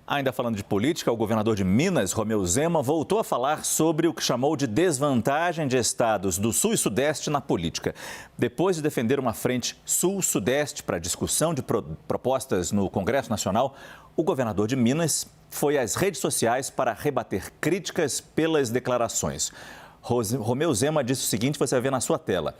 Ainda falando de política, o governador de Minas, Romeu Zema, voltou a falar sobre o que chamou de desvantagem de estados do Sul e Sudeste na política. Depois de defender uma frente Sul-Sudeste para discussão de propostas no Congresso Nacional, o governador de Minas foi às redes sociais para rebater críticas pelas declarações. Romeu Zema disse o seguinte, você vai ver na sua tela.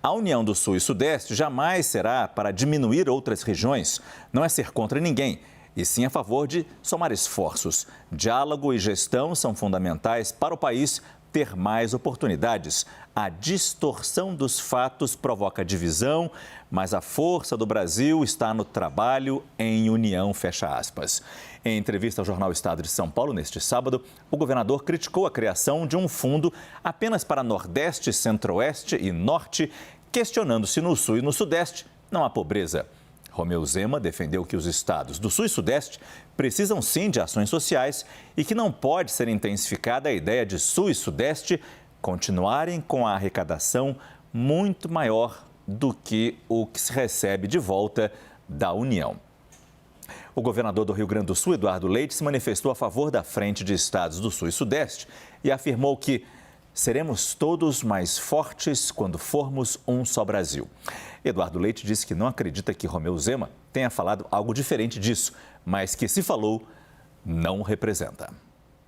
A união do Sul e Sudeste jamais será para diminuir outras regiões. Não é ser contra ninguém, e sim a favor de somar esforços. Diálogo e gestão são fundamentais para o país ter mais oportunidades. A distorção dos fatos provoca divisão, mas a força do Brasil está no trabalho em união, fecha aspas. Em entrevista ao jornal Estado de São Paulo, neste sábado, o governador criticou a criação de um fundo apenas para Nordeste, Centro-Oeste e Norte, questionando se no Sul e no Sudeste não há pobreza. Romeu Zema defendeu que os estados do Sul e Sudeste precisam sim de ações sociais e que não pode ser intensificada a ideia de Sul e Sudeste continuarem com a arrecadação muito maior do que o que se recebe de volta da União. O governador do Rio Grande do Sul, Eduardo Leite, se manifestou a favor da frente de estados do Sul e Sudeste e afirmou que seremos todos mais fortes quando formos um só Brasil. Eduardo Leite disse que não acredita que Romeu Zema tenha falado algo diferente disso, mas que se falou, não representa.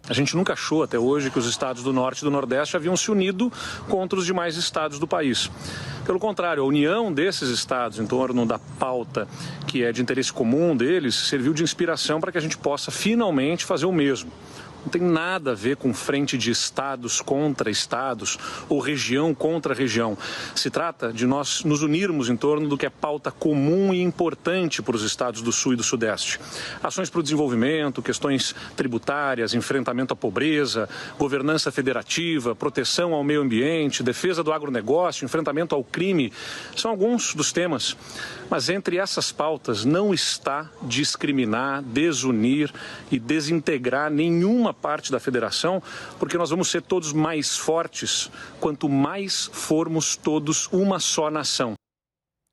A gente nunca achou até hoje que os estados do Norte e do Nordeste haviam se unido contra os demais estados do país. Pelo contrário, a união desses estados em torno da pauta que é de interesse comum deles serviu de inspiração para que a gente possa finalmente fazer o mesmo. Não tem nada a ver com frente de estados contra estados ou região contra região. Se trata de nós nos unirmos em torno do que é pauta comum e importante para os estados do Sul e do Sudeste. Ações para o desenvolvimento, questões tributárias, enfrentamento à pobreza, governança federativa, proteção ao meio ambiente, defesa do agronegócio, enfrentamento ao crime, são alguns dos temas. Mas entre essas pautas não está discriminar, desunir e desintegrar nenhuma parte da federação, porque nós vamos ser todos mais fortes quanto mais formos todos uma só nação.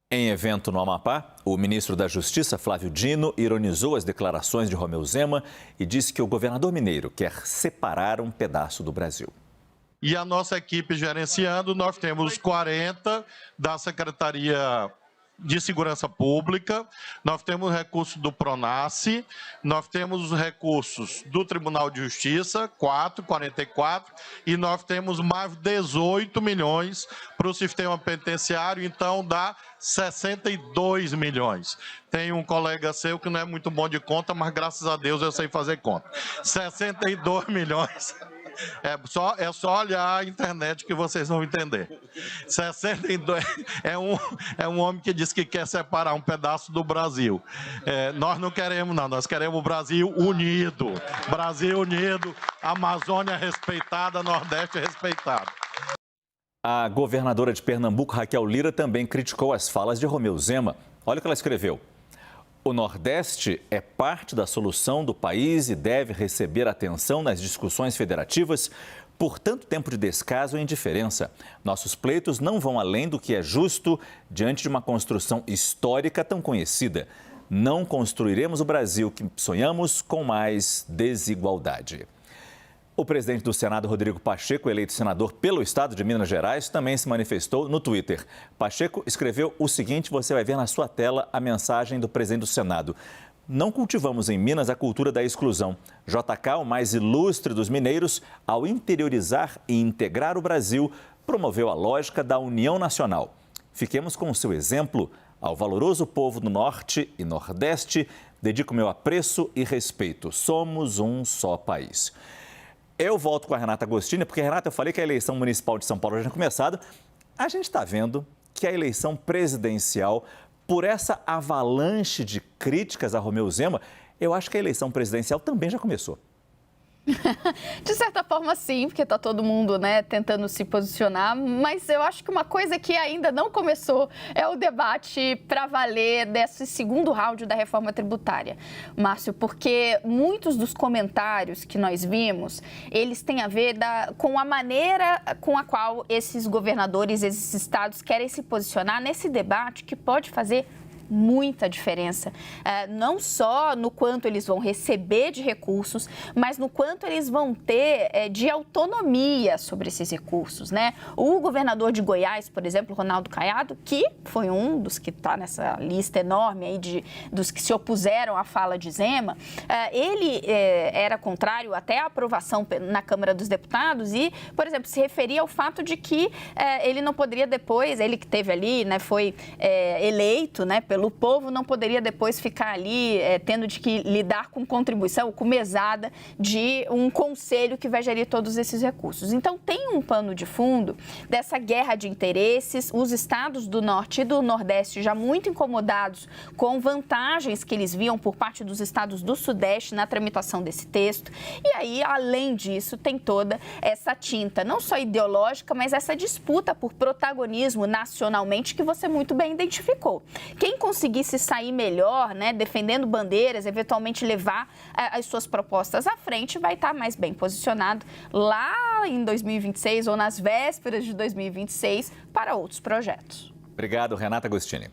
Em evento no Amapá, o ministro da Justiça, Flávio Dino, ironizou as declarações de Romeu Zema e disse que o governador mineiro quer separar um pedaço do Brasil. E a nossa equipe gerenciando, nós temos 40 da Secretaria de Segurança Pública, nós temos recursos do Pronace, nós temos os recursos do Tribunal de Justiça, 44, e nós temos mais 18 milhões para o sistema penitenciário, então dá 62 milhões. Tem um colega seu que não é muito bom de conta, mas graças a Deus eu sei fazer conta. 62 milhões... É só olhar a internet que vocês vão entender. 62 é um homem que diz que quer separar um pedaço do Brasil. Nós não queremos, não. Nós queremos o Brasil unido. Brasil unido, Amazônia respeitada, Nordeste respeitado. A governadora de Pernambuco, Raquel Lira, também criticou as falas de Romeu Zema. Olha o que ela escreveu. O Nordeste é parte da solução do país e deve receber atenção nas discussões federativas por tanto tempo de descaso e indiferença. Nossos pleitos não vão além do que é justo diante de uma construção histórica tão conhecida. Não construiremos o Brasil que sonhamos com mais desigualdade. O presidente do Senado, Rodrigo Pacheco, eleito senador pelo estado de Minas Gerais, também se manifestou no Twitter. Pacheco escreveu o seguinte, você vai ver na sua tela a mensagem do presidente do Senado. Não cultivamos em Minas a cultura da exclusão. JK, o mais ilustre dos mineiros, ao interiorizar e integrar o Brasil, promoveu a lógica da união nacional. Fiquemos com o seu exemplo. Ao valoroso povo do Norte e Nordeste, dedico meu apreço e respeito. Somos um só país. Eu volto com a Renata Agostini, porque, Renata, eu falei que a eleição municipal de São Paulo já tinha começado. A gente está vendo que a eleição presidencial, por essa avalanche de críticas a Romeu Zema, eu acho que a eleição presidencial também já começou. De certa forma, sim, porque está todo mundo, tentando se posicionar, mas eu acho que uma coisa que ainda não começou é o debate para valer desse segundo round da reforma tributária, Márcio, porque muitos dos comentários que nós vimos, eles têm a ver com a maneira com a qual esses governadores, esses estados querem se posicionar nesse debate que pode fazer muita diferença, não só no quanto eles vão receber de recursos, mas no quanto eles vão ter de autonomia sobre esses recursos, né? O governador de Goiás, por exemplo, Ronaldo Caiado, que foi um dos que está nessa lista enorme aí dos que se opuseram à fala de Zema, ele era contrário até à aprovação na Câmara dos Deputados e, por exemplo, se referia ao fato de que ele não poderia depois, ele que teve ali, né, foi eleito, né, pelo povo, não poderia depois ficar ali tendo de que lidar com contribuição, com mesada de um conselho que vai gerir todos esses recursos. Então, tem um pano de fundo dessa guerra de interesses, os estados do Norte e do Nordeste já muito incomodados com vantagens que eles viam por parte dos estados do Sudeste na tramitação desse texto. E aí, além disso, tem toda essa tinta, não só ideológica, mas essa disputa por protagonismo nacionalmente que você muito bem identificou. Quem conseguisse sair melhor, né, defendendo bandeiras, eventualmente levar as suas propostas à frente, vai estar mais bem posicionado lá em 2026 ou nas vésperas de 2026 para outros projetos. Obrigado, Renata Agostini.